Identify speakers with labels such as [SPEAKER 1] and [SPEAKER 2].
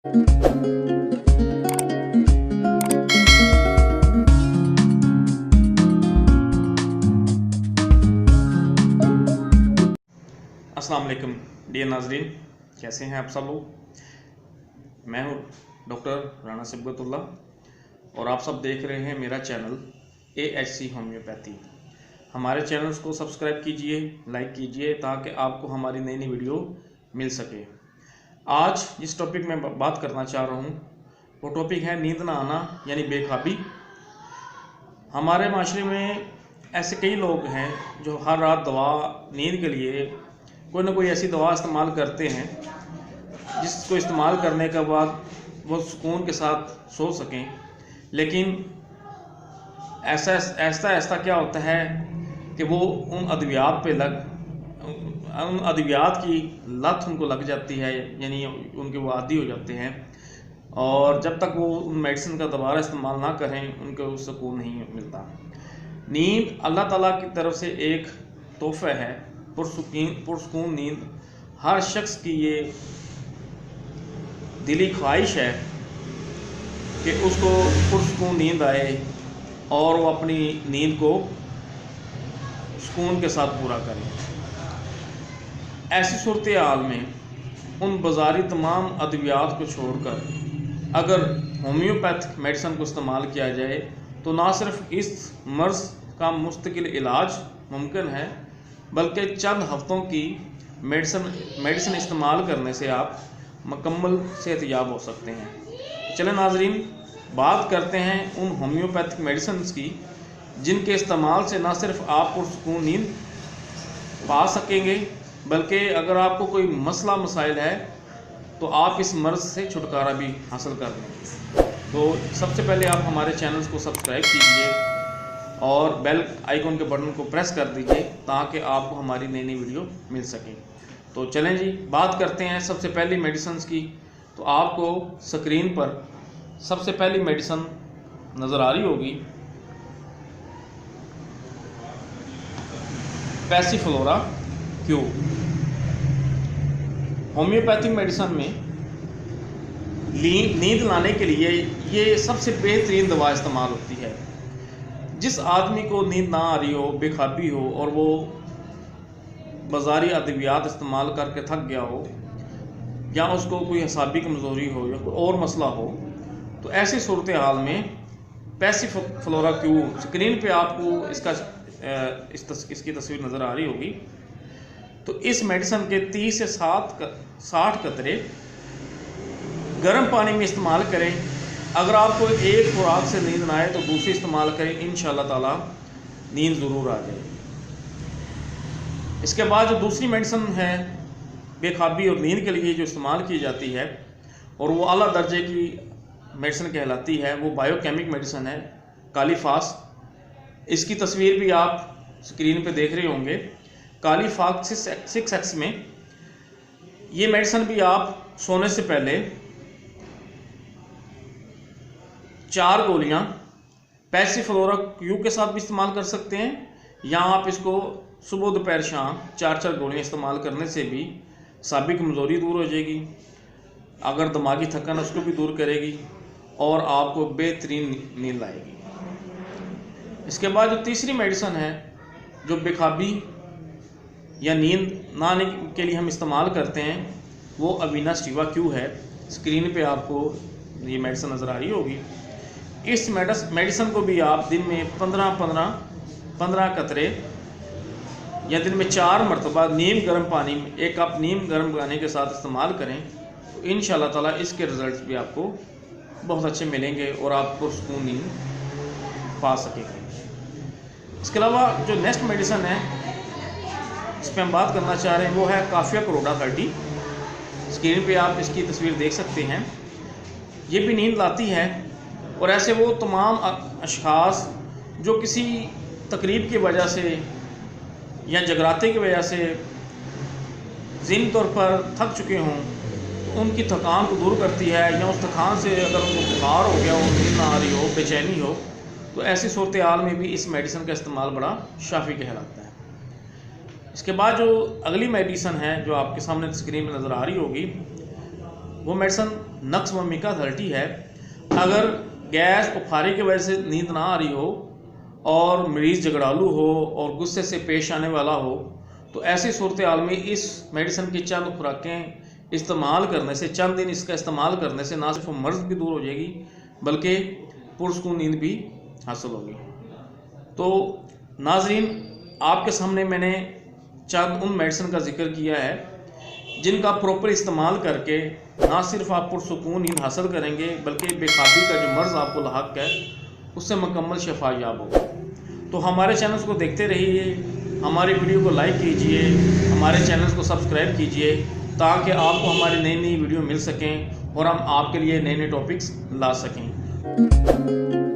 [SPEAKER 1] अस्सलाम वालेकुम डियर नाजरीन, कैसे हैं आप सब लोग। मैं हूं डॉक्टर राणा सिबगतुल्ला और आप सब देख रहे हैं मेरा चैनल AHC होम्योपैथी। हमारे चैनल्स को सब्सक्राइब कीजिए, लाइक कीजिए ताकि आपको हमारी नई नई वीडियो मिल सके। आज जिस टॉपिक में बात करना चाह रहा हूं वो टॉपिक है नींद ना आना यानी बेख्वाबी। हमारे माशरे में ऐसे कई लोग हैं जो हर रात दवा नींद के लिए कोई ना कोई ऐसी दवा इस्तेमाल करते हैं जिसको इस्तेमाल करने के बाद वो सुकून के साथ सो सकें, लेकिन ऐसा क्या होता है कि वो उन अद्वियात की लत उनको लग जाती है, यानी उनके वो आदी हो जाते हैं और जब तक वो उन मेडिसिन का दोबारा इस्तेमाल ना करें उनको सुकून नहीं मिलता। नींद अल्लाह ताला की तरफ से एक तोहफा है। पुरसुकून नींद हर शख्स की ये दिली ख्वाहिश है कि उसको पुरसुकून नींद आए और वो अपनी नींद को सुकून के साथ पूरा करें। ऐसी सूरत हाल में उन बाज़ारी तमाम अद्वियात को छोड़कर अगर होम्योपैथिक मेडिसिन को इस्तेमाल किया जाए तो ना सिर्फ इस मर्ज़ का मुस्तकिल इलाज मुमकिन है बल्कि चंद हफ्तों की मेडिसिन इस्तेमाल करने से आप मुकम्मल सेहतयाब हो सकते हैं। चलें नाजरीन, बात करते हैं उन होम्योपैथिक मेडिसिन की जिनके इस्तेमाल से ना सिर्फ आप पुरसुकून नींद पा सकेंगे बल्कि अगर आपको कोई मसला मसाइल है तो आप इस मर्ज़ से छुटकारा भी हासिल कर लेंगे। तो सबसे पहले आप हमारे चैनल्स को सब्सक्राइब कीजिए और बेल आइकन के बटन को प्रेस कर दीजिए ताकि आपको हमारी नई नई वीडियो मिल सके। तो चलें जी, बात करते हैं सबसे पहली मेडिसिन की। तो आपको स्क्रीन पर सबसे पहली मेडिसिन नज़र आ रही होगी, पैसिफ्लोरा क्यू। होम्योपैथिक मेडिसिन में नींद लाने के लिए ये सबसे बेहतरीन दवा इस्तेमाल होती है। जिस आदमी को नींद ना आ रही हो, बेख्वाबी हो और वो बाज़ारी अद्वियात इस्तेमाल करके थक गया हो या उसको कोई असाबी कमज़ोरी हो या कोई और मसला हो, तो ऐसी सूरत हाल में पैसिफ्लोरा क्यू, स्क्रीन पे आपको इसकी तस्वीर नज़र आ रही होगी। तो इस मेडिसिन के 30 से 60 कतरे गर्म पानी में इस्तेमाल करें। अगर आपको एक खुराक से नींद ना आए तो दूसरी इस्तेमाल करें, इंशाअल्लाह ताला नींद ज़रूर आ जाए। इसके बाद जो दूसरी मेडिसिन है बेख्वाबी और नींद के लिए जो इस्तेमाल की जाती है और वो आला दर्जे की मेडिसिन कहलाती है, वो बायोकेमिक मेडिसिन है, कालीफास। इसकी तस्वीर भी आप स्क्रीन पे देख रहे होंगे। कालीफास 6X में ये मेडिसिन भी आप सोने से पहले 4 गोलियां पैसिफ्लोरा क्यू के साथ भी इस्तेमाल कर सकते हैं या आप इसको सुबह दोपहर शाम 4 गोलियां इस्तेमाल करने से भी साबिक कमज़ोरी दूर हो जाएगी, अगर दिमागी थकान उसको भी दूर करेगी और आपको बेहतरीन नींद आएगी। इसके बाद जो तीसरी मेडिसिन है जो बेख्वाबी या नींद ना आने के लिए हम इस्तेमाल करते हैं वो अवीना स्टीवा क्यू है। स्क्रीन पे आपको ये मेडिसिन नज़र आ रही होगी। इस मेडिसिन को भी आप दिन में 15 कतरे या दिन में 4 मरतबा नीम गर्म पानी में 1 कप नीम गर्म पानी के साथ इस्तेमाल करें तो इंशाअल्लाह ताला इसके रिज़ल्ट्स भी आपको बहुत अच्छे मिलेंगे और आप पुरसुकून नींद पा सकेंगे। इसके अलावा जो नेक्स्ट मेडिसिन है इस पर हम बात करना चाह रहे हैं वो है काफिया करोड़ा 30। स्क्रीन पे आप इसकी तस्वीर देख सकते हैं। ये भी नींद लाती है और ऐसे वो तमाम अशख़ास जो किसी तकलीफ़ की वजह से या जगराते की वजह से ज़हनी तौर पर थक चुके हों तो उनकी थकान को दूर करती है, या उस थकान से अगर उनको बुखार हो गया हो, नींद ना आ रही हो, बेचैनी हो, तो ऐसी सूरत हाल में भी इस मेडिसिन का इस्तेमाल बड़ा शाफी कहलाता है। इसके बाद जो अगली मेडिसिन है जो आपके सामने स्क्रीन में नज़र आ रही होगी वो मेडिसिन नक्सममी का 30 है। अगर गैस बुखारी की वजह से नींद ना आ रही हो और मरीज़ झगड़ालू हो और गुस्से से पेश आने वाला हो, तो ऐसी सूरत हाल में इस मेडिसिन की चंद खुराकें इस्तेमाल करने से, चंद दिन इसका इस्तेमाल करने से ना सिर्फ मर्ज़ भी दूर हो जाएगी बल्कि पुरसकून नींद भी हासिल होगी। तो नाज़रीन, आपके सामने मैंने चंद उन मेडिसिन का जिक्र किया है जिनका प्रॉपर इस्तेमाल करके ना सिर्फ आप पुरसकून नींद हासिल करेंगे बल्कि बेख्वाबी का जो मर्ज़ आपको लाहक है उससे मुकम्मल शफा याब होगा। तो हमारे चैनल्स को देखते रहिए, हमारी वीडियो को लाइक कीजिए, हमारे चैनल्स को सब्सक्राइब कीजिए ताकि आपको हमारी नई नई वीडियो मिल सकें और हम आपके लिए नए नए टॉपिक्स ला सकें।